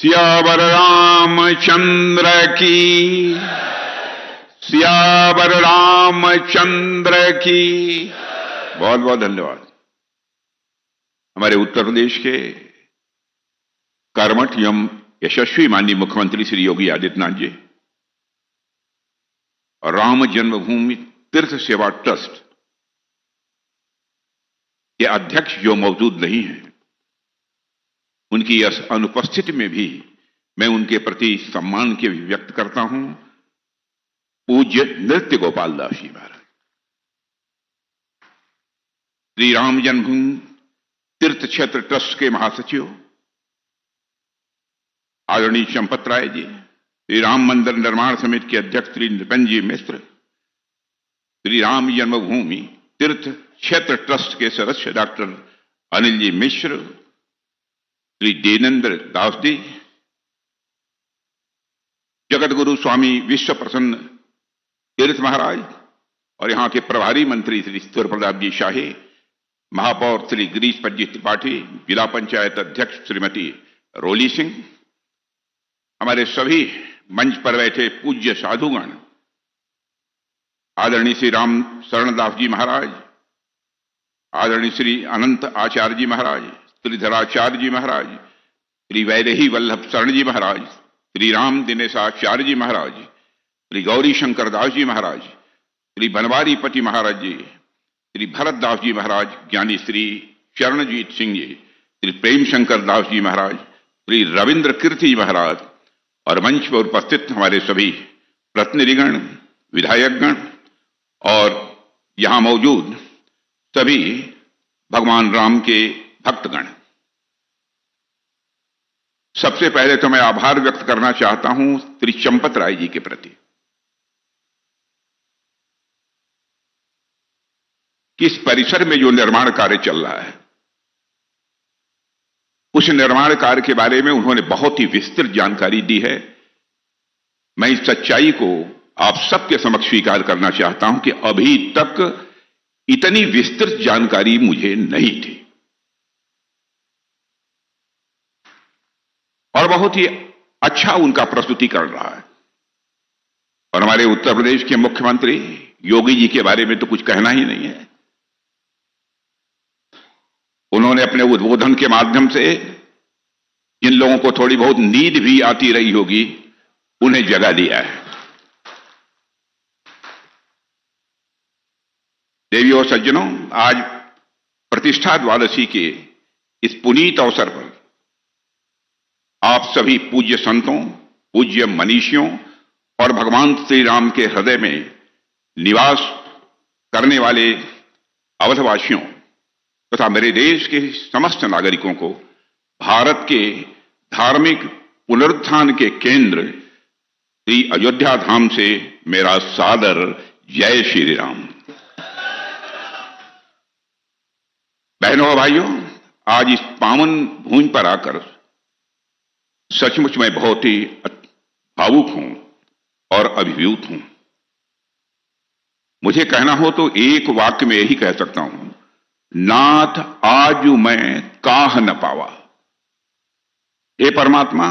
सियावर रामचंद्र की, सियावर रामचंद्र की। बहुत बहुत धन्यवाद। हमारे उत्तर प्रदेश के कर्मठ एवं यशस्वी माननीय मुख्यमंत्री श्री योगी आदित्यनाथ जी और राम जन्मभूमि तीर्थ सेवा ट्रस्ट के अध्यक्ष जो मौजूद नहीं हैं, उनकी अनुपस्थिति में भी मैं उनके प्रति सम्मान के व्यक्त करता हूं। पूज्य नृत्य गोपाल दास जी महाराज, श्री राम जन्मभूमि तीर्थ क्षेत्र ट्रस्ट के महासचिव आदरणीय चंपत राय जी, श्री राम मंदिर निर्माण समिति के अध्यक्ष श्री नृपेंद्र जी मिश्र, श्री राम जन्मभूमि तीर्थ क्षेत्र ट्रस्ट के सदस्य डॉक्टर अनिल जी मिश्र, श्री देवेंद्र दास जी, जगत गुरु स्वामी विश्व प्रसन्न तीर्थ महाराज और यहां के प्रभारी मंत्री श्री सूर्य प्रताप जी शाही, महापौर श्री गिरीश पद जी त्रिपाठी, जिला पंचायत अध्यक्ष श्रीमती रोली सिंह, हमारे सभी मंच पर बैठे पूज्य साधुगण, आदरणीय श्री राम शरणदास जी महाराज, आदरणीय श्री अनंत आचार्य जी महाराज, श्रीधराचार्य जी महाराज, श्री वैदेही वल्लभ शरण जी महाराज, श्री राम दिनेशाचार्य जी महाराज, श्री गौरी शंकर दास जी महाराज, श्री बनवारी पति महाराज जी, श्री भरत दास जी महाराज, ज्ञानी श्री चरणजीत सिंह जी, श्री प्रेम शंकर दास जी महाराज, श्री रविंद्र कीर्ति जी महाराज और मंच पर उपस्थित हमारे सभी प्रतिनिधिगण, विधायकगण और यहां मौजूद सभी भगवान राम के भक्तगण। सबसे पहले तो मैं आभार व्यक्त करना चाहता हूं श्री चंपत राय जी के प्रति कि इस परिसर में जो निर्माण कार्य चल रहा है, उस निर्माण कार्य के बारे में उन्होंने बहुत ही विस्तृत जानकारी दी है। मैं इस सच्चाई को आप सबके समक्ष स्वीकार करना चाहता हूं कि अभी तक इतनी विस्तृत जानकारी मुझे नहीं थी और बहुत ही अच्छा उनका प्रस्तुतिकरण रहा है। और हमारे उत्तर प्रदेश के मुख्यमंत्री योगी जी के बारे में तो कुछ कहना ही नहीं है। उन्होंने अपने उद्बोधन के माध्यम से जिन लोगों को थोड़ी बहुत नींद भी आती रही होगी, उन्हें जगा दिया है। देवियों और सज्जनों, आज प्रतिष्ठा द्वादशी के इस पुनीत अवसर पर आप सभी पूज्य संतों, पूज्य मनीषियों और भगवान श्री राम के हृदय में निवास करने वाले अवधवासियों तथा मेरे देश के समस्त नागरिकों को भारत के धार्मिक पुनरुत्थान के केंद्र श्री अयोध्या धाम से मेरा सादर जय श्री राम। बहनों और भाइयों, आज इस पावन भूमि पर आकर सचमुच मैं बहुत ही भावुक हूं और अभिभूत हूं। मुझे कहना हो तो एक वाक्य में यही कह सकता हूं, नाथ आज मैं काह न पावा। हे परमात्मा,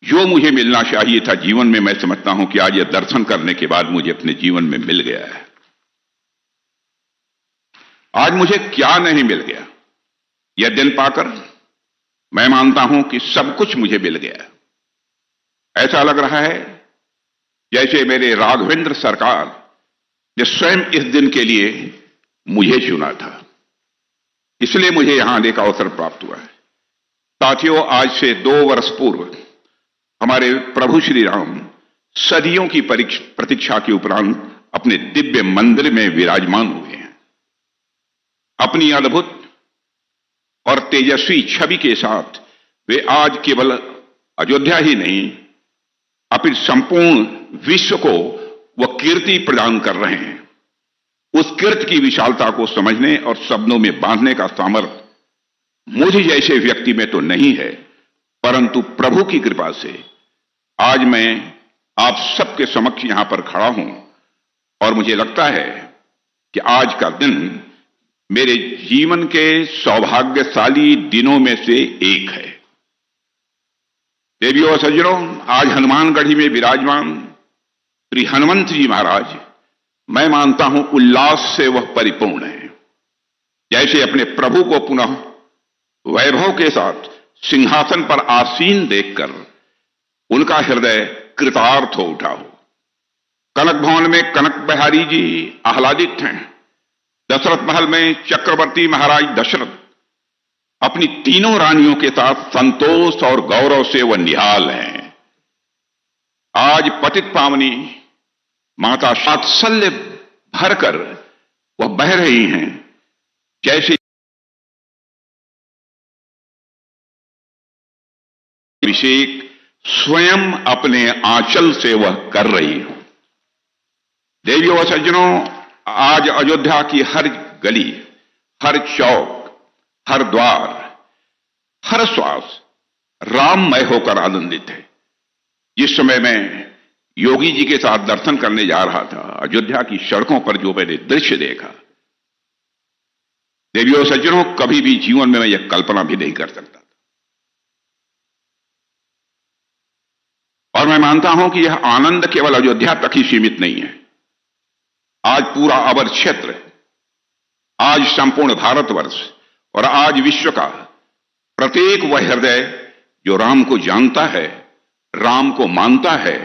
जो मुझे मिलना चाहिए था जीवन में, मैं समझता हूं कि आज यह दर्शन करने के बाद मुझे अपने जीवन में मिल गया है। आज मुझे क्या नहीं मिल गया, यह दिन पाकर मैं मानता हूं कि सब कुछ मुझे मिल गया। ऐसा लग रहा है जैसे मेरे राघवेंद्र सरकार ने स्वयं इस दिन के लिए मुझे चुना था, इसलिए मुझे यहां आने का अवसर प्राप्त हुआ है। साथियों, आज से 2 वर्ष पूर्व हमारे प्रभु श्री राम सदियों की प्रतीक्षा के उपरांत अपने दिव्य मंदिर में विराजमान हुए हैं। अपनी अद्भुत और तेजस्वी छवि के साथ वे आज केवल अयोध्या ही नहीं, अपितु संपूर्ण विश्व को वह कीर्ति प्रदान कर रहे हैं। उस कीर्ति की विशालता को समझने और शब्दों में बांधने का सामर्थ्य मुझे जैसे व्यक्ति में तो नहीं है, परंतु प्रभु की कृपा से आज मैं आप सबके समक्ष यहां पर खड़ा हूं और मुझे लगता है कि आज का दिन मेरे जीवन के सौभाग्यशाली दिनों में से एक है। देवियों और सज्जनों, आज हनुमानगढ़ी में विराजमान श्री हनुमंत जी महाराज, मैं मानता हूं उल्लास से वह परिपूर्ण है। जैसे अपने प्रभु को पुनः वैभव के साथ सिंहासन पर आसीन देखकर उनका हृदय कृतार्थ हो उठा हो। कनक भवन में कनक बिहारी जी आह्लादित हैं। दशरथ महल में चक्रवर्ती महाराज दशरथ अपनी तीनों रानियों के साथ संतोष और गौरव से वह निहाल हैं। आज पतित पावनी माता वात्सल्य भरकर वह बह रही हैं, जैसे अभिषेक स्वयं अपने आंचल से वह कर रही हो। देवियों और सज्जनों, आज अयोध्या की हर गली, हर चौक, हर द्वार, हर श्वास राममय होकर आनंदित है। जिस समय मैं योगी जी के साथ दर्शन करने जा रहा था, अयोध्या की सड़कों पर जो मैंने दृश्य देखा, देवियों और सज्जनों, कभी भी जीवन में मैं यह कल्पना भी नहीं कर सकता था। और मैं मानता हूं कि यह आनंद केवल अयोध्या तक ही सीमित नहीं है। आज पूरा अवध क्षेत्र, आज संपूर्ण भारतवर्ष और आज विश्व का प्रत्येक वह हृदय जो राम को जानता है, राम को मानता है,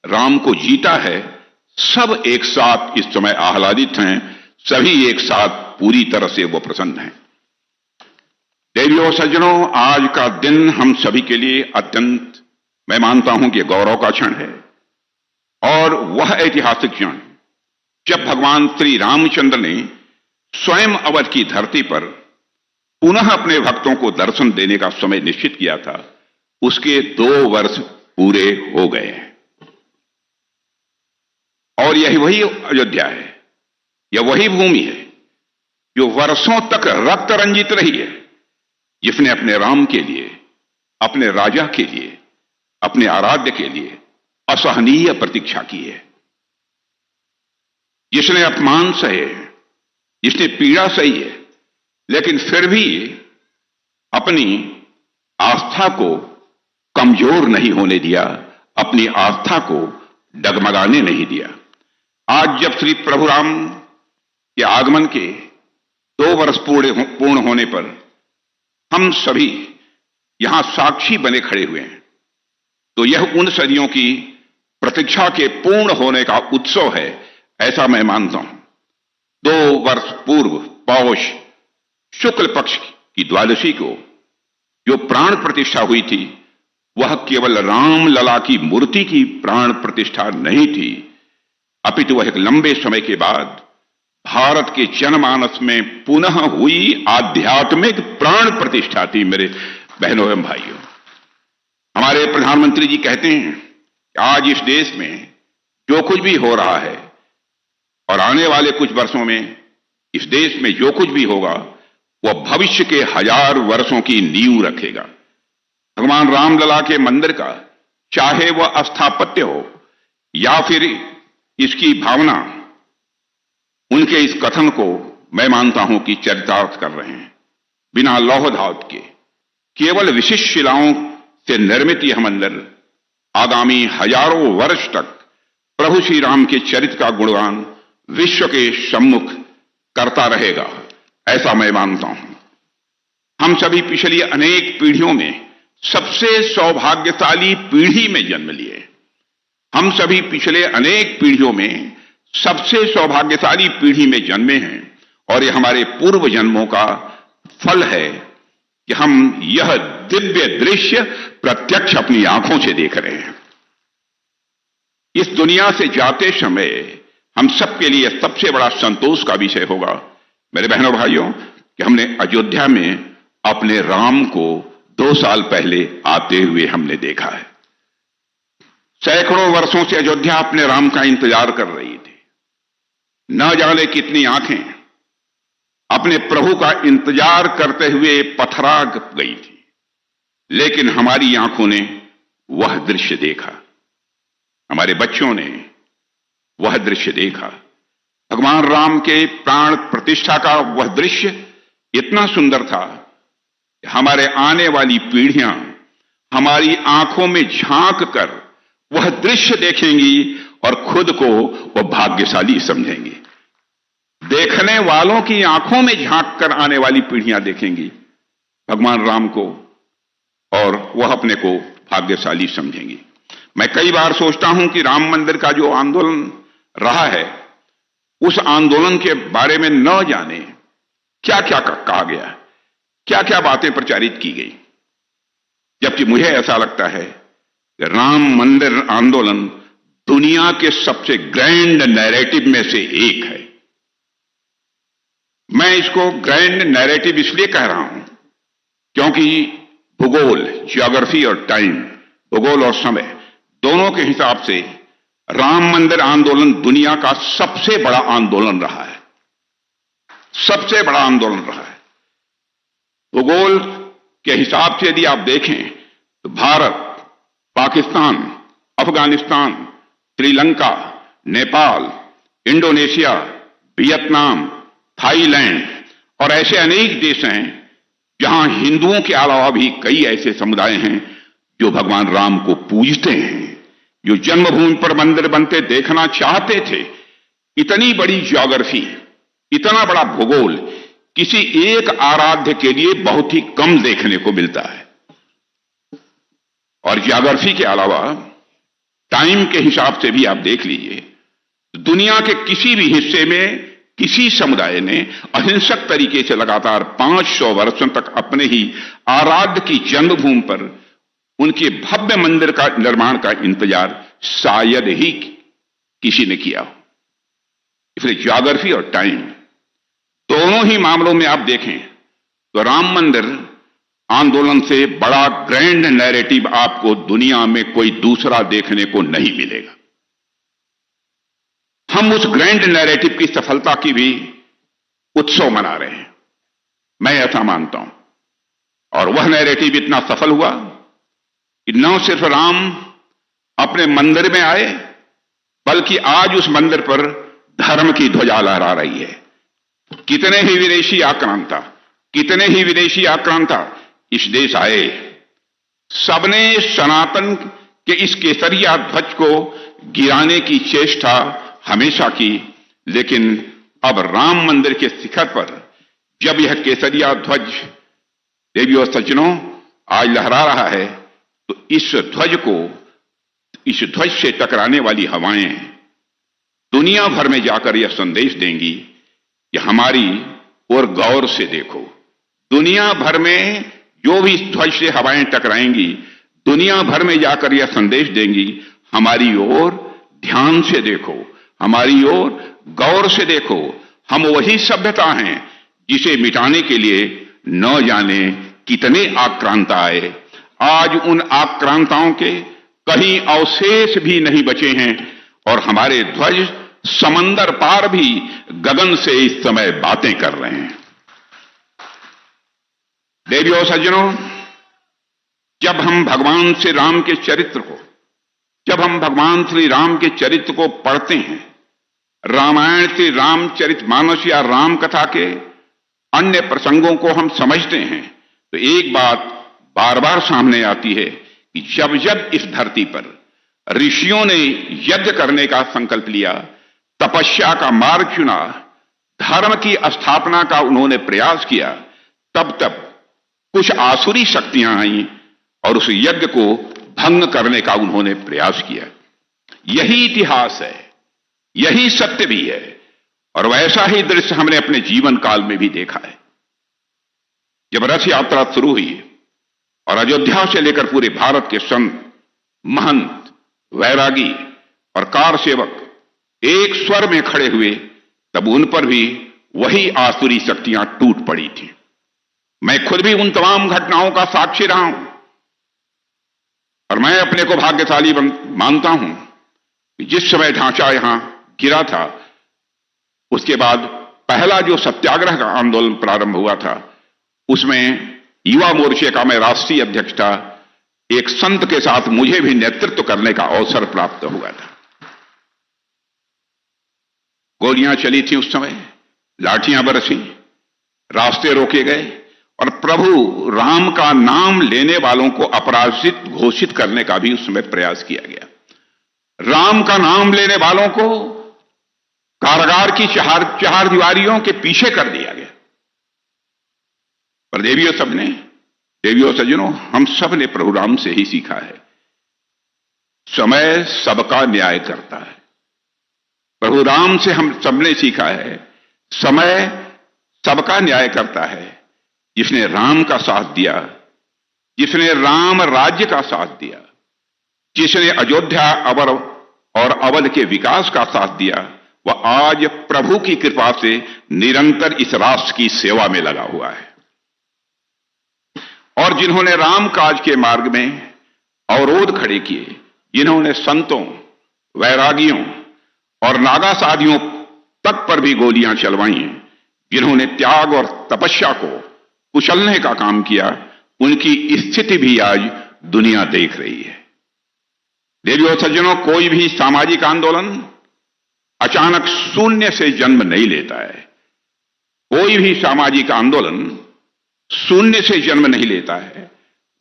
राम को जीता है, सब एक साथ इस समय आह्लादित हैं। सभी एक साथ पूरी तरह से वो प्रसन्न हैं। देवियों और सज्जनों, आज का दिन हम सभी के लिए अत्यंत, मैं मानता हूं कि गौरव का क्षण है। और वह ऐतिहासिक क्षण जब भगवान श्री रामचंद्र ने स्वयं अवध की धरती पर पुनः अपने भक्तों को दर्शन देने का समय निश्चित किया था, उसके 2 वर्ष पूरे हो गए हैं। और यही वही अयोध्या है, यह वही भूमि है जो वर्षों तक रक्त रंजित रही है, जिसने अपने राम के लिए, अपने राजा के लिए, अपने आराध्य के लिए असहनीय प्रतीक्षा की है। जिसने अपमान सहे, जिसने पीड़ा सही है, लेकिन फिर भी अपनी आस्था को कमजोर नहीं होने दिया, अपनी आस्था को डगमगाने नहीं दिया। आज जब श्री प्रभु राम के आगमन के 2 वर्ष पूर्ण होने पर हम सभी यहां साक्षी बने खड़े हुए हैं, तो यह उन सदियों की प्रतीक्षा के पूर्ण होने का उत्सव है, ऐसा मैं मानता हूं। 2 वर्ष पूर्व पौष शुक्ल पक्ष की द्वादशी को जो प्राण प्रतिष्ठा हुई थी, वह केवल राम लला की मूर्ति की प्राण प्रतिष्ठा नहीं थी, अपितु वह एक लंबे समय के बाद भारत के जनमानस में पुनः हुई आध्यात्मिक प्राण प्रतिष्ठा थी। मेरे बहनों एवं भाइयों, हमारे प्रधानमंत्री जी कहते हैं कि आज इस देश में जो कुछ भी हो रहा है और आने वाले कुछ वर्षों में इस देश में जो कुछ भी होगा, वह भविष्य के 1000 वर्षों की नींव रखेगा। भगवान रामलला के मंदिर का चाहे वह स्थापत्य हो या फिर इसकी भावना, उनके इस कथन को मैं मानता हूं कि चरितार्थ कर रहे हैं। बिना लौह धातु के केवल विशिष्ट शिलाओं से निर्मित यह मंदिर आगामी हजारों वर्ष तक प्रभु श्री राम के चरित्र का गुणगान विश्व के सम्मुख करता रहेगा, ऐसा मैं मानता हूं। हम सभी पिछली अनेक पीढ़ियों में सबसे सौभाग्यशाली पीढ़ी में जन्म लिए। हम सभी पिछले अनेक पीढ़ियों में सबसे सौभाग्यशाली पीढ़ी में जन्मे हैं, और यह हमारे पूर्व जन्मों का फल है कि हम यह दिव्य दृश्य प्रत्यक्ष अपनी आंखों से देख रहे हैं। इस दुनिया से जाते समय हम सबके लिए सबसे बड़ा संतोष का विषय होगा, मेरे बहनों भाइयों, कि हमने अयोध्या में अपने राम को 2 साल पहले आते हुए हमने देखा है। सैकड़ों वर्षों से अयोध्या अपने राम का इंतजार कर रही थी। न जाने कितनी आंखें अपने प्रभु का इंतजार करते हुए पथरा गई थी, लेकिन हमारी आंखों ने वह दृश्य देखा, हमारे बच्चों ने वह दृश्य देखा। भगवान राम के प्राण प्रतिष्ठा का वह दृश्य इतना सुंदर था कि हमारे आने वाली पीढ़ियां हमारी आंखों में झांक कर वह दृश्य देखेंगी और खुद को वह भाग्यशाली समझेंगी। देखने वालों की आंखों में झांक कर आने वाली पीढ़ियां देखेंगी भगवान राम को और वह अपने को भाग्यशाली समझेंगी। मैं कई बार सोचता हूं कि राम मंदिर का जो आंदोलन रहा है, उस आंदोलन के बारे में न जाने क्या क्या कहा गया, क्या क्या बातें प्रचारित की गई, जबकि मुझे ऐसा लगता है कि राम मंदिर आंदोलन दुनिया के सबसे ग्रैंड नैरेटिव में से एक है। मैं इसको ग्रैंड नैरेटिव इसलिए कह रहा हूं क्योंकि भूगोल, ज्योग्राफी और टाइम, भूगोल और समय दोनों के हिसाब से राम मंदिर आंदोलन दुनिया का सबसे बड़ा आंदोलन रहा है, सबसे बड़ा आंदोलन रहा है। भूगोल के हिसाब से यदि आप देखें तो Bharat, Pakistan, Afghanistan, Sri Lanka, Nepal, Indonesia, Vietnam, Thailand और ऐसे अनेक देश हैं जहां हिंदुओं के अलावा भी कई ऐसे समुदाय हैं जो भगवान राम को पूजते हैं, जो जन्मभूमि पर मंदिर बनते देखना चाहते थे। इतनी बड़ी ज्योग्राफी, इतना बड़ा भूगोल किसी एक आराध्य के लिए बहुत ही कम देखने को मिलता है। और ज्योग्राफी के अलावा टाइम के हिसाब से भी आप देख लीजिए, दुनिया के किसी भी हिस्से में किसी समुदाय ने अहिंसक तरीके से लगातार 500 वर्षों तक अपने ही आराध्य की जन्मभूमि पर उनके भव्य मंदिर का निर्माण का इंतजार शायद ही किसी ने किया हो। इसलिए ज्योग्राफी और टाइम दोनों ही मामलों में आप देखें तो राम मंदिर आंदोलन से बड़ा ग्रैंड नैरेटिव आपको दुनिया में कोई दूसरा देखने को नहीं मिलेगा। हम उस ग्रैंड नैरेटिव की सफलता की भी उत्सव मना रहे हैं, मैं ऐसा मानता हूं। और वह नैरेटिव इतना सफल हुआ कि न सिर्फ राम अपने मंदिर में आए, बल्कि आज उस मंदिर पर धर्म की ध्वजा लहरा रही है। कितने ही विदेशी आक्रांता, कितने ही विदेशी आक्रांता इस देश आए, सबने सनातन के इस केसरिया ध्वज को गिराने की चेष्टा हमेशा की, लेकिन अब राम मंदिर के शिखर पर जब यह केसरिया ध्वज देवी और सज्जनों आज लहरा रहा है, तो इस ध्वज से टकराने वाली हवाएं दुनिया भर में जाकर यह संदेश देंगी कि हमारी ओर गौर से देखो। दुनिया भर में जो भी इस ध्वज से हवाएं टकराएंगी, दुनिया भर में जाकर यह संदेश देंगी, हमारी ओर ध्यान से देखो, हमारी ओर गौर से देखो। हम वही सभ्यता हैं जिसे मिटाने के लिए न जाने कितने आक्रांता आए। आज उन आक्रांताओं के कहीं अवशेष भी नहीं बचे हैं और हमारे ध्वज समंदर पार भी गगन से इस समय बातें कर रहे हैं। देवियों सज्जनों, जब हम भगवान श्री राम के चरित्र को, जब हम भगवान श्री राम के चरित्र को पढ़ते हैं, रामायण से रामचरितमानस या राम कथा के अन्य प्रसंगों को हम समझते हैं, तो एक बात बार बार सामने आती है कि जब जब इस धरती पर ऋषियों ने यज्ञ करने का संकल्प लिया, तपस्या का मार्ग चुना, धर्म की स्थापना का उन्होंने प्रयास किया, तब तब कुछ आसुरी शक्तियां आईं और उस यज्ञ को भंग करने का उन्होंने प्रयास किया। यही इतिहास है, यही सत्य भी है और वैसा ही दृश्य हमने अपने जीवन काल में भी देखा है। जब रथ यात्रा शुरू हुई और अयोध्या से लेकर पूरे भारत के संत, महंत, वैरागी और कार सेवक एक स्वर में खड़े हुए, तब उन पर भी वही आसुरी शक्तियां टूट पड़ी थी। मैं खुद भी उन तमाम घटनाओं का साक्षी रहा हूं और मैं अपने को भाग्यशाली मानता हूं कि जिस समय ढांचा यहां गिरा था, उसके बाद पहला जो सत्याग्रह का आंदोलन प्रारंभ हुआ था, उसमें युवा मोर्चे का मैं राष्ट्रीय अध्यक्ष था। एक संत के साथ मुझे भी नेतृत्व करने का अवसर प्राप्त हुआ था। गोलियां चली थी उस समय, लाठियां बरसी, रास्ते रोके गए और प्रभु राम का नाम लेने वालों को अपराजित घोषित करने का भी उस समय प्रयास किया गया। राम का नाम लेने वालों को कारागार की चार दीवारियों के पीछे कर दिया गया। पर देवियों सज्जनों, हम सब ने प्रभु राम से ही सीखा है, समय सबका न्याय करता है। प्रभु राम से हम सबने सीखा है, समय सबका न्याय करता है। जिसने राम का साथ दिया, जिसने राम राज्य का साथ दिया, जिसने अयोध्या और अवध के विकास का साथ दिया, वह आज प्रभु की कृपा से निरंतर इस राष्ट्र की सेवा में लगा हुआ है। और जिन्होंने राम काज के मार्ग में अवरोध खड़े किए, जिन्होंने संतों, वैरागियों और नागा साधियों तक पर भी गोलियां चलवाई, जिन्होंने त्याग और तपस्या को कुचलने का काम किया, उनकी स्थिति भी आज दुनिया देख रही है। देवियों सज्जनों, कोई भी सामाजिक आंदोलन अचानक शून्य से जन्म नहीं लेता है। कोई भी सामाजिक आंदोलन शून्य से जन्म नहीं लेता है।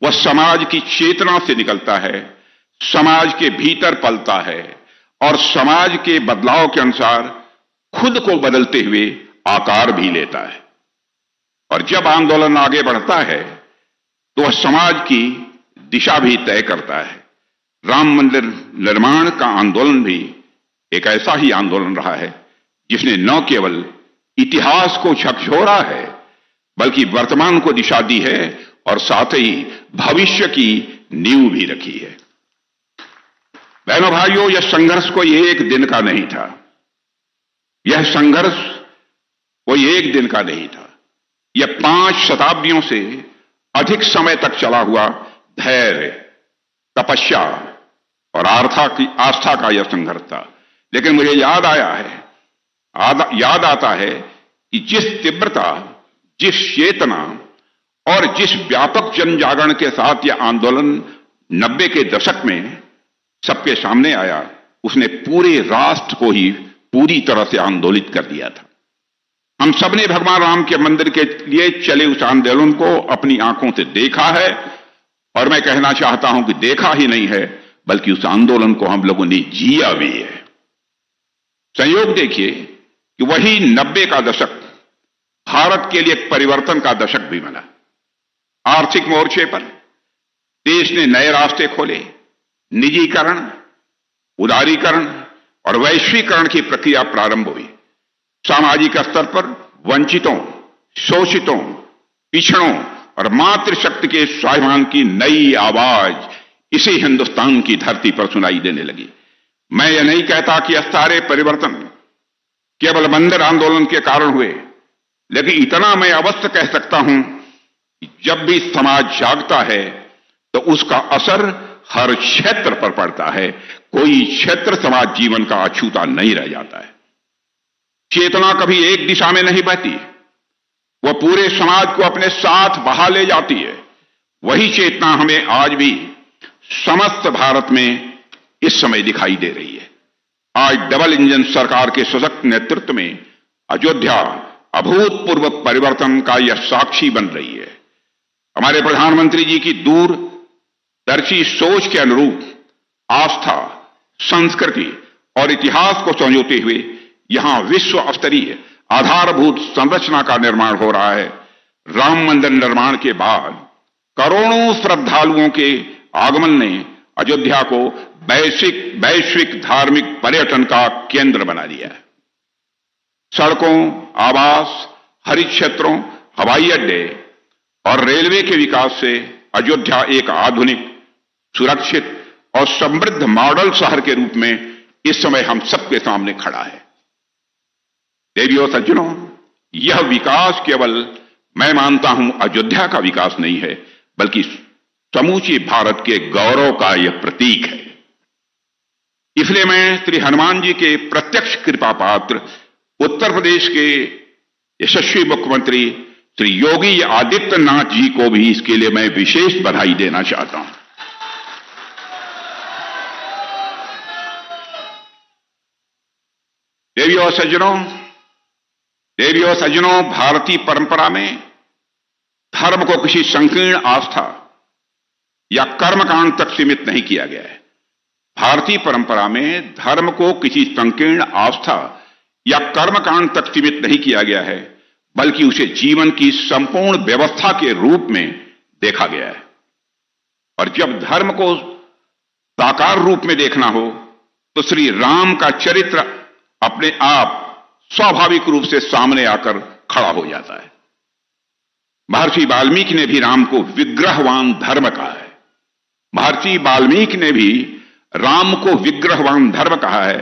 वह समाज की चेतना से निकलता है, समाज के भीतर पलता है और समाज के बदलाव के अनुसार खुद को बदलते हुए आकार भी लेता है। और जब आंदोलन आगे बढ़ता है तो वह समाज की दिशा भी तय करता है। राम मंदिर निर्माण का आंदोलन भी एक ऐसा ही आंदोलन रहा है जिसने न केवल इतिहास को झकझोरा है, बल्कि वर्तमान को दिशा दी है और साथ ही भविष्य की नींव भी रखी है। बहनों भाइयों, यह संघर्ष कोई एक दिन का नहीं था। यह संघर्ष कोई एक दिन का नहीं था। यह 5 शताब्दियों से अधिक समय तक चला हुआ धैर्य, तपस्या और आस्था का यह संघर्ष था। लेकिन मुझे याद आता है कि जिस तीव्रता, जिस चेतना और जिस व्यापक जन जागरण के साथ यह आंदोलन 90 के दशक में सबके सामने आया, उसने पूरे राष्ट्र को ही पूरी तरह से आंदोलित कर दिया था। हम सबने भगवान राम के मंदिर के लिए चले उस आंदोलन को अपनी आंखों से देखा है, और मैं कहना चाहता हूं कि देखा ही नहीं है, बल्कि उस आंदोलन को हम लोगों ने जिया भी है। संयोग देखिए कि वही 90 का दशक भारत के लिए एक परिवर्तन का दशक भी बना। आर्थिक मोर्चे पर देश ने नए रास्ते खोले। निजीकरण, उदारीकरण और वैश्वीकरण की प्रक्रिया प्रारंभ हुई। सामाजिक स्तर पर वंचितों, शोषितों, पिछड़ों और मातृशक्ति के स्वाभिमान की नई आवाज इसी हिंदुस्तान की धरती पर सुनाई देने लगी। मैं यह नहीं कहता कि यह सारे परिवर्तन केवल मंदिर आंदोलन के कारण हुए, लेकिन इतना मैं अवश्य कह सकता हूं कि जब भी समाज जागता है तो उसका असर हर क्षेत्र पर पड़ता है। कोई क्षेत्र समाज जीवन का अछूता नहीं रह जाता है। चेतना कभी एक दिशा में नहीं बहती, वह पूरे समाज को अपने साथ बहा ले जाती है। वही चेतना हमें आज भी समस्त भारत में इस समय दिखाई दे रही है। आज डबल इंजन सरकार के सशक्त नेतृत्व में अयोध्या अभूतपूर्व परिवर्तन का यह साक्षी बन रही है। हमारे प्रधानमंत्री जी की दूरदर्शी सोच के अनुरूप आस्था, संस्कृति और इतिहास को संजोते हुए यहां विश्व स्तरीय आधारभूत संरचना का निर्माण हो रहा है। राम मंदिर निर्माण के बाद करोड़ों श्रद्धालुओं के आगमन ने अयोध्या को वैश्विक धार्मिक पर्यटन का केंद्र बना दिया है। सड़कों, आवास, हरित क्षेत्रों, हवाई अड्डे और रेलवे के विकास से अयोध्या एक आधुनिक, सुरक्षित और समृद्ध मॉडल शहर के रूप में इस समय हम सबके सामने खड़ा है। देवियों सज्जनों, यह विकास केवल मैं मानता हूं अयोध्या का विकास नहीं है, बल्कि समूचे भारत के गौरव का यह प्रतीक है। इसलिए मैं श्री हनुमान जी के प्रत्यक्ष कृपा पात्र उत्तर प्रदेश के यशस्वी मुख्यमंत्री श्री योगी आदित्यनाथ जी को भी इसके लिए मैं विशेष बधाई देना चाहता हूं। देवियों सज्जनों, भारतीय परंपरा में धर्म को किसी संकीर्ण आस्था या कर्मकांड तक सीमित नहीं किया गया है। भारतीय परंपरा में धर्म को किसी संकीर्ण आस्था या कर्मकांड तक सीमित नहीं किया गया है, बल्कि उसे जीवन की संपूर्ण व्यवस्था के रूप में देखा गया है। और जब धर्म को साकार रूप में देखना हो तो श्री राम का चरित्र अपने आप स्वाभाविक रूप से सामने आकर खड़ा हो जाता है। महर्षि वाल्मीकि ने भी राम को विग्रहवान धर्म कहा है। महर्षि वाल्मीकि ने भी राम को विग्रहवान धर्म कहा है,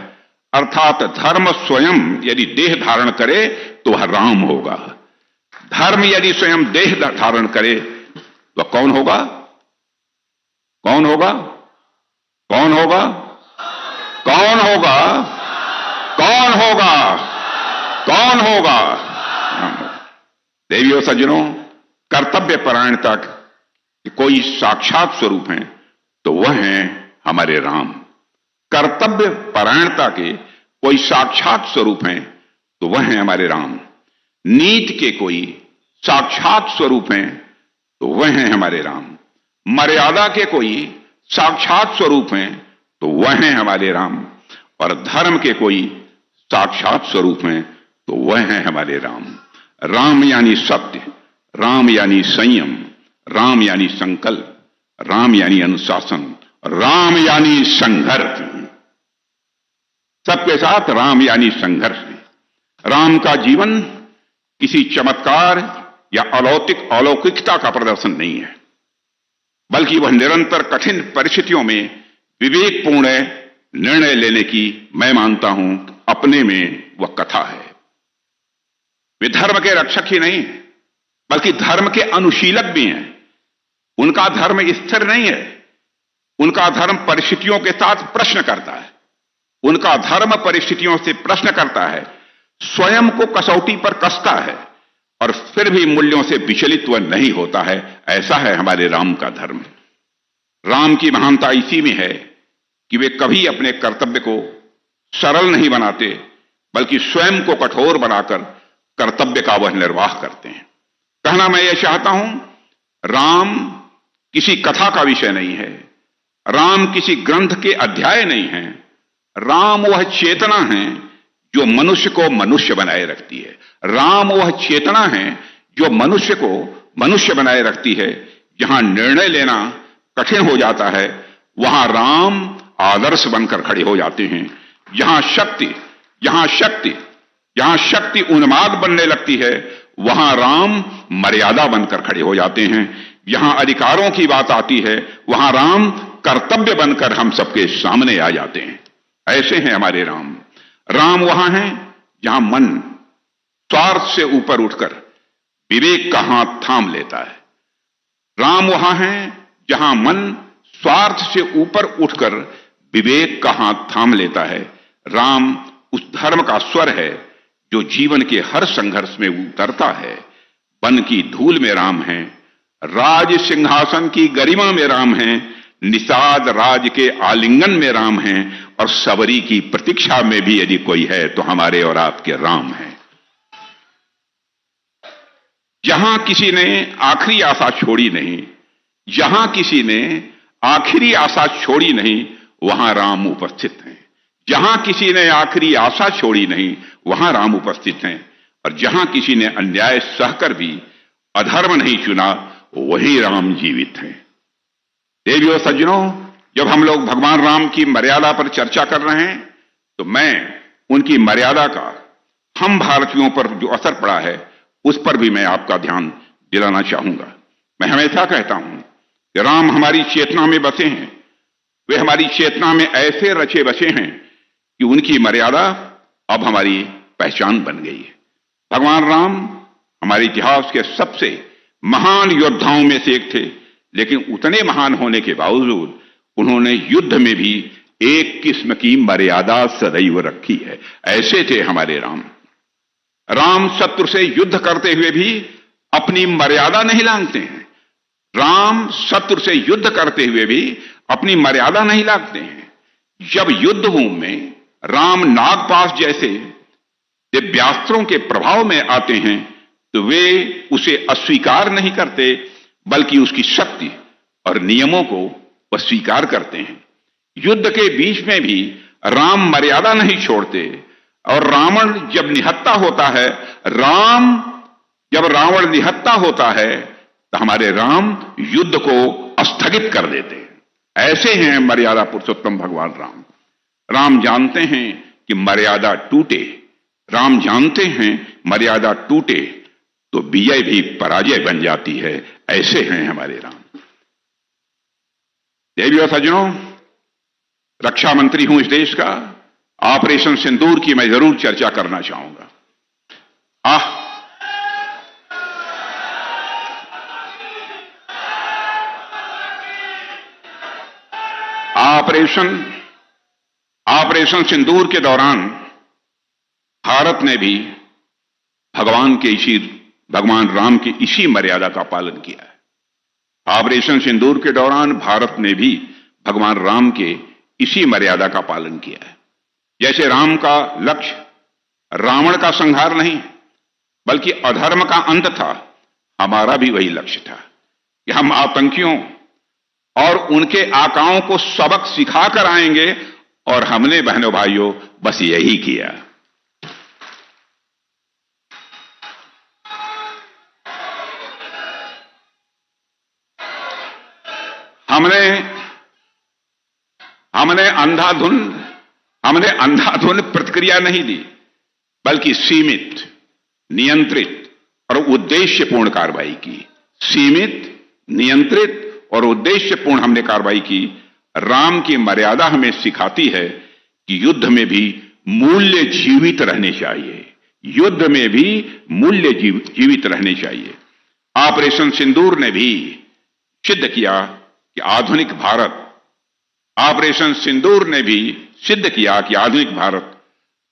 अर्थात धर्म स्वयं यदि देह धारण करे तो वह राम होगा। धर्म यदि स्वयं देह धारण करे तो कौन होगा? कौन होगा? कौन होगा? कौन होगा? कौन होगा? कौन होगा? देवियों सज्जनों, कर्तव्य परायणता के कोई साक्षात स्वरूप हैं तो वह हैं हमारे राम। कर्तव्य परायणता के कोई साक्षात स्वरूप हैं तो वह हैं हमारे राम। नीति के कोई साक्षात स्वरूप हैं तो वह हैं हमारे राम। मर्यादा के कोई साक्षात स्वरूप हैं तो वह हैं हमारे राम। और धर्म के कोई साक्षात स्वरूप हैं तो वह हैं हमारे राम। राम यानी सत्य, राम यानी संयम, राम यानी संकल्प, राम यानी अनुशासन, राम यानी संघर्ष। सबके साथ राम यानी संघर्ष। राम का जीवन किसी चमत्कार या अलौकिकता का प्रदर्शन नहीं है, बल्कि वह निरंतर कठिन परिस्थितियों में विवेकपूर्ण निर्णय लेने की, मैं मानता हूं, अपने में वह कथा है। वे धर्म के रक्षक ही नहीं बल्कि धर्म के अनुशीलक भी हैं। उनका धर्म स्थिर नहीं है, उनका धर्म परिस्थितियों के साथ प्रश्न करता है। उनका धर्म परिस्थितियों से प्रश्न करता है, स्वयं को कसौटी पर कसता है और फिर भी मूल्यों से विचलित वह नहीं होता है। ऐसा है हमारे राम का धर्म। राम की महानता इसी में है कि वे कभी अपने कर्तव्य को सरल नहीं बनाते, बल्कि स्वयं को कठोर बनाकर कर्तव्य का वह निर्वाह करते हैं। कहना मैं यह चाहता हूं, राम किसी कथा का विषय नहीं है, राम किसी ग्रंथ के अध्याय नहीं है। राम वह चेतना है जो मनुष्य को मनुष्य बनाए रखती है। राम वह चेतना है जो मनुष्य को मनुष्य बनाए रखती है। जहां निर्णय लेना कठिन हो जाता है वहां राम आदर्श बनकर खड़े हो जाते हैं। जहां शक्ति उन्माद बनने लगती है वहां राम मर्यादा बनकर खड़े हो जाते हैं। जहां अधिकारों की बात आती है वहां राम कर्तव्य बनकर हम सबके सामने आ जाते हैं। ऐसे हैं हमारे राम। राम वहां है जहां मन स्वार्थ से ऊपर उठकर विवेक का हाथ थाम लेता है। राम वहां है जहां मन स्वार्थ से ऊपर उठकर विवेक का हाथ थाम लेता है। राम उस धर्म का स्वर है जो जीवन के हर संघर्ष में उतरता है। वन की धूल में राम है, राज सिंहासन की गरिमा में राम है, निषाद राज के आलिंगन में राम है, और सबरी की प्रतीक्षा में भी यदि कोई है तो हमारे और आपके राम है। जहां किसी ने आखिरी आशा छोड़ी नहीं, जहां किसी ने आखिरी आशा छोड़ी नहीं, वहां राम उपस्थित हैं। जहां किसी ने आखिरी आशा छोड़ी नहीं वहां राम उपस्थित हैं। और जहां किसी ने अन्याय सहकर भी अधर्म नहीं चुना वही राम जीवित हैं। देवियों सज्जनों, जब हम लोग भगवान राम की मर्यादा पर चर्चा कर रहे हैं तो मैं उनकी मर्यादा का हम भारतीयों पर जो असर पड़ा है उस पर भी मैं आपका ध्यान दिलाना चाहूंगा। मैं हमेशा कहता हूं कि राम हमारी चेतना में बसे हैं। वे हमारी चेतना में ऐसे रचे बसे हैं कि उनकी मर्यादा अब हमारी पहचान बन गई है। भगवान राम हमारे इतिहास के सबसे महान योद्धाओं में से एक थे, लेकिन उतने महान होने के बावजूद उन्होंने युद्ध में भी एक किस्म की मर्यादा सदैव रखी है। ऐसे थे हमारे राम। राम शत्रु से युद्ध करते हुए भी अपनी मर्यादा नहीं लांघते हैं। राम शत्रु से युद्ध करते हुए भी अपनी मर्यादा नहीं लांघते हैं। जब युद्ध भूमि में राम नागपाश जैसे दिव्यास्त्रों के प्रभाव में आते हैं तो वे उसे अस्वीकार नहीं करते, बल्कि उसकी शक्ति और नियमों को वह स्वीकार करते हैं। युद्ध के बीच में भी राम मर्यादा नहीं छोड़ते, और रावण जब निहत्था होता है, जब रावण निहत्था होता है, तो हमारे राम युद्ध को स्थगित कर देते हैं। ऐसे हैं मर्यादा पुरुषोत्तम भगवान राम। राम जानते हैं कि मर्यादा टूटे, राम जानते हैं मर्यादा टूटे तो विजय भी पराजय बन जाती है। ऐसे हैं हमारे राम। देवी और सज्जनों, रक्षा मंत्री हूं इस देश का। ऑपरेशन सिंदूर की मैं जरूर चर्चा करना चाहूंगा। ऑपरेशन सिंदूर के दौरान भारत ने भी भगवान राम की इसी मर्यादा का पालन किया है। ऑपरेशन सिंदूर के दौरान भारत ने भी भगवान राम के इसी मर्यादा का पालन किया है। जैसे राम का लक्ष्य रावण का संहार नहीं, बल्कि अधर्म का अंत था, हमारा भी वही लक्ष्य था कि हम आतंकियों और उनके आकाओं को सबक सिखाकर आएंगे, और हमने बहनों भाइयों बस यही किया। हमने अंधाधुन प्रतिक्रिया नहीं दी, बल्कि सीमित, नियंत्रित और उद्देश्यपूर्ण कार्रवाई की। सीमित, नियंत्रित और उद्देश्यपूर्ण हमने कार्रवाई की। राम की मर्यादा हमें सिखाती है कि युद्ध में भी मूल्य जीवित रहने चाहिए। युद्ध में भी मूल्य जीवित रहने चाहिए। ऑपरेशन सिंदूर ने भी सिद्ध किया कि आधुनिक भारत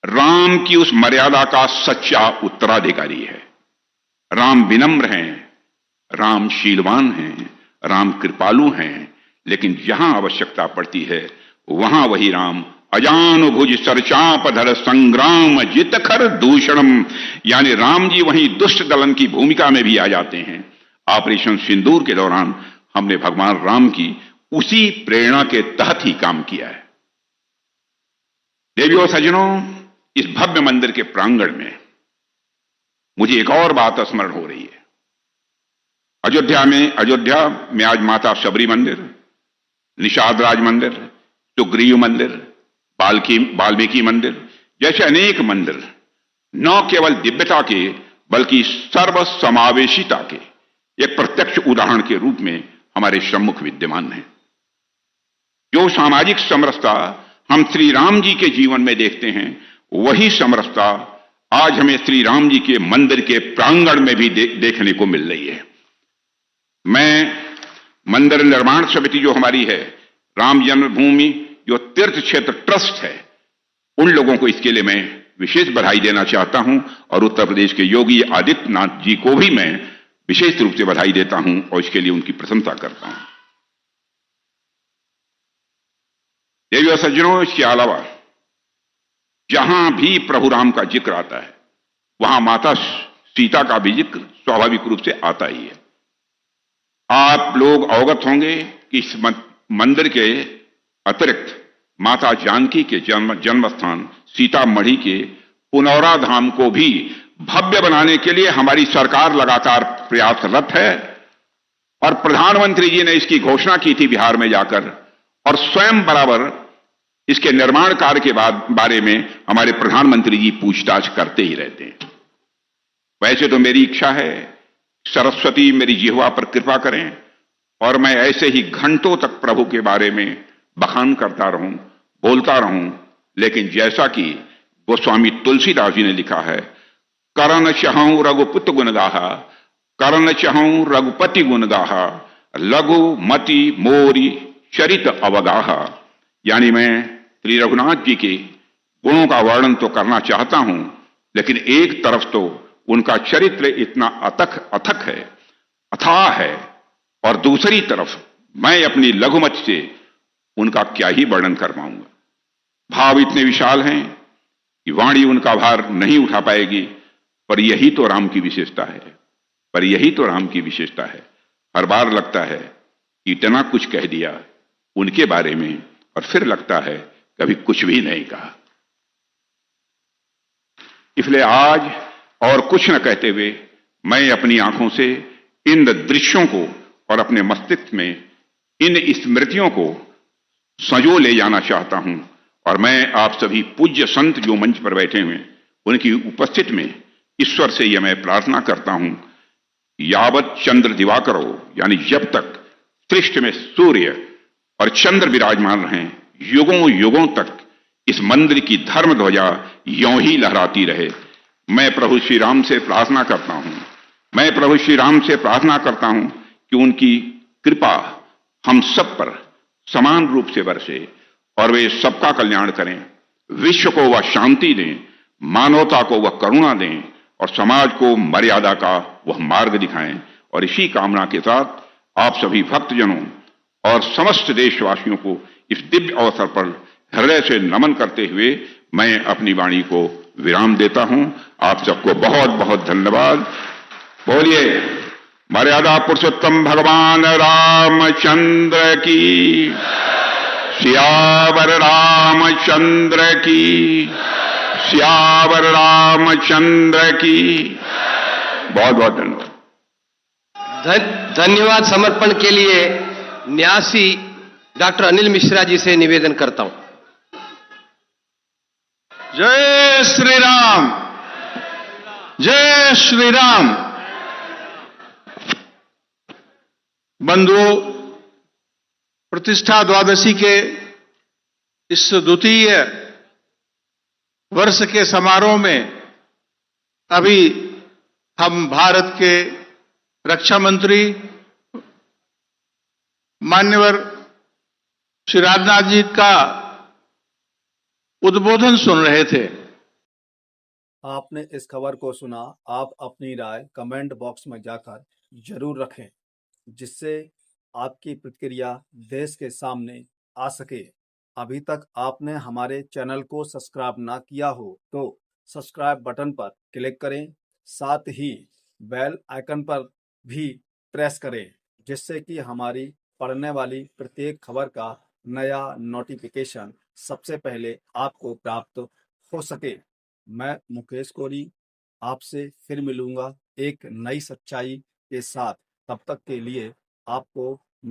राम की उस मर्यादा का सच्चा उत्तराधिकारी है। राम विनम्र हैं, राम शीलवान हैं, राम कृपालु हैं, लेकिन जहां आवश्यकता पड़ती है वहां वही राम अजानुभुज सरचापधर संग्राम जितखर दूषणम, यानी राम जी वहीं दुष्ट दलन की भूमिका में भी आ जाते हैं। ऑपरेशन सिंदूर के दौरान हमने भगवान राम की उसी प्रेरणा के तहत ही काम किया है। देवियों सज्जनों, इस भव्य मंदिर के प्रांगण में मुझे एक और बात स्मरण हो रही है। अयोध्या में आज माता शबरी मंदिर, निषाद राज मंदिर, सुग्रीव मंदिर, वाल्मीकि मंदिर जैसे अनेक मंदिर न केवल दिव्यता के बल्कि सर्व समावेशिता के एक प्रत्यक्ष उदाहरण के रूप में हमारे सम्मुख विद्यमान हैं। जो सामाजिक समरसता हम श्री राम जी के जीवन में देखते हैं, वही समरसता आज हमें श्री राम जी के मंदिर के प्रांगण में भी देखने को मिल रही है। मैं मंदिर निर्माण समिति जो हमारी है, राम जन्मभूमि जो तीर्थ क्षेत्र ट्रस्ट है, उन लोगों को इसके लिए मैं विशेष बधाई देना चाहता हूं, और उत्तर प्रदेश के योगी आदित्यनाथ जी को भी मैं विशेष रूप से बधाई देता हूं और इसके लिए उनकी प्रशंसा करता हूं। देवी और सज्जनों, इसके अलावा जहां भी प्रभु राम का जिक्र आता है, वहां माता सीता का भी जिक्र स्वाभाविक रूप से आता ही है। आप लोग अवगत होंगे कि इस मंदिर के अतिरिक्त माता जानकी के जन्म स्थान सीतामढ़ी के पुनौरा धाम को भी भव्य बनाने के लिए हमारी सरकार लगातार प्रयासरत है, और प्रधानमंत्री जी ने इसकी घोषणा की थी बिहार में जाकर, और स्वयं बराबर इसके निर्माण कार्य के बारे में हमारे प्रधानमंत्री जी पूछताछ करते ही रहते हैं। वैसे तो मेरी इच्छा है सरस्वती मेरी जिह्वा पर कृपा करें और मैं ऐसे ही घंटों तक प्रभु के बारे में बखान करता रहूं, बोलता रहूं, लेकिन जैसा कि गोस्वामी तुलसीदास जी ने लिखा है, करण चहूं रघुपुत्र गुण गाहा, करण चहूं रघुपति गुण गाहा, लघु मति मोरी चरित अवगाहा। यानी मैं श्री रघुनाथ जी के गुणों का वर्णन तो करना चाहता हूं, लेकिन एक तरफ तो उनका चरित्र इतना अथक है, अथाह है, और दूसरी तरफ मैं अपनी लघुमति से उनका क्या ही वर्णन कर पाऊंगा। भाव इतने विशाल हैं कि वाणी उनका भार नहीं उठा पाएगी, पर यही तो राम की विशेषता है, पर यही तो राम की विशेषता है। हर बार लगता है कि इतना कुछ कह दिया उनके बारे में, और फिर लगता है कभी कुछ भी नहीं कहा। इसलिए आज और कुछ न कहते हुए मैं अपनी आंखों से इन दृश्यों को और अपने मस्तिष्क में इन स्मृतियों को संजो ले जाना चाहता हूं। और मैं आप सभी पूज्य संत जो मंच पर बैठे हुए हैं उनकी उपस्थिति में ईश्वर से यह मैं प्रार्थना करता हूं, यावत चंद्र दिवाकरो, यानी जब तक सृष्टि में सूर्य और चंद्र विराजमान रहें, युगों युगों तक इस मंदिर की धर्म ध्वजा यों ही लहराती रहे। मैं प्रभु श्री राम से प्रार्थना करता हूं, मैं प्रभु श्री राम से प्रार्थना करता हूं कि उनकी कृपा हम सब पर समान रूप से बरसे और वे सबका कल्याण करें, विश्व को वह शांति दें, मानवता को वह करुणा दें और समाज को मर्यादा का वह मार्ग दिखाएं। और इसी कामना के साथ आप सभी भक्तजनों और समस्त देशवासियों को इस दिव्य अवसर पर हृदय से नमन करते हुए मैं अपनी वाणी को विराम देता हूं। आप सबको बहुत बहुत धन्यवाद। बोलिए मर्यादा पुरुषोत्तम भगवान रामचंद्र की, सियावर रामचंद्र की, सियावर रामचंद्र की। बहुत बहुत धन्यवाद। धन्यवाद समर्पण के लिए न्यासी डॉक्टर अनिल मिश्रा जी से निवेदन करता हूं। जय श्री राम, जय श्री राम। बंधु, प्रतिष्ठा द्वादशी के इस द्वितीय वर्ष के समारोह में अभी हम भारत के रक्षा मंत्री मान्यवर श्री राजनाथ जी का उद्बोधन सुन रहे थे। आपने इस खबर को सुना। आप अपनी राय कमेंट बॉक्स में जाकर जरूर रखें, जिससे आपकी प्रतिक्रिया देश के सामने आ सके। अभी तक आपने हमारे चैनल को सब्सक्राइब ना किया हो तो सब्सक्राइब बटन पर क्लिक करें, साथ ही बेल आइकन पर भी प्रेस करें, जिससे कि हमारी पढ़ने वाली प्रत्येक खबर का नया नोटिफिकेशन सबसे पहले आपको प्राप्त हो सके। मैं मुकेश कोरी आपसे फिर मिलूंगा एक नई सच्चाई के साथ। तब तक के लिए आपको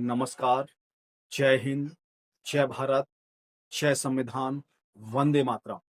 नमस्कार। जय हिंद, जय भारत, जय संविधान, वंदे मातरम।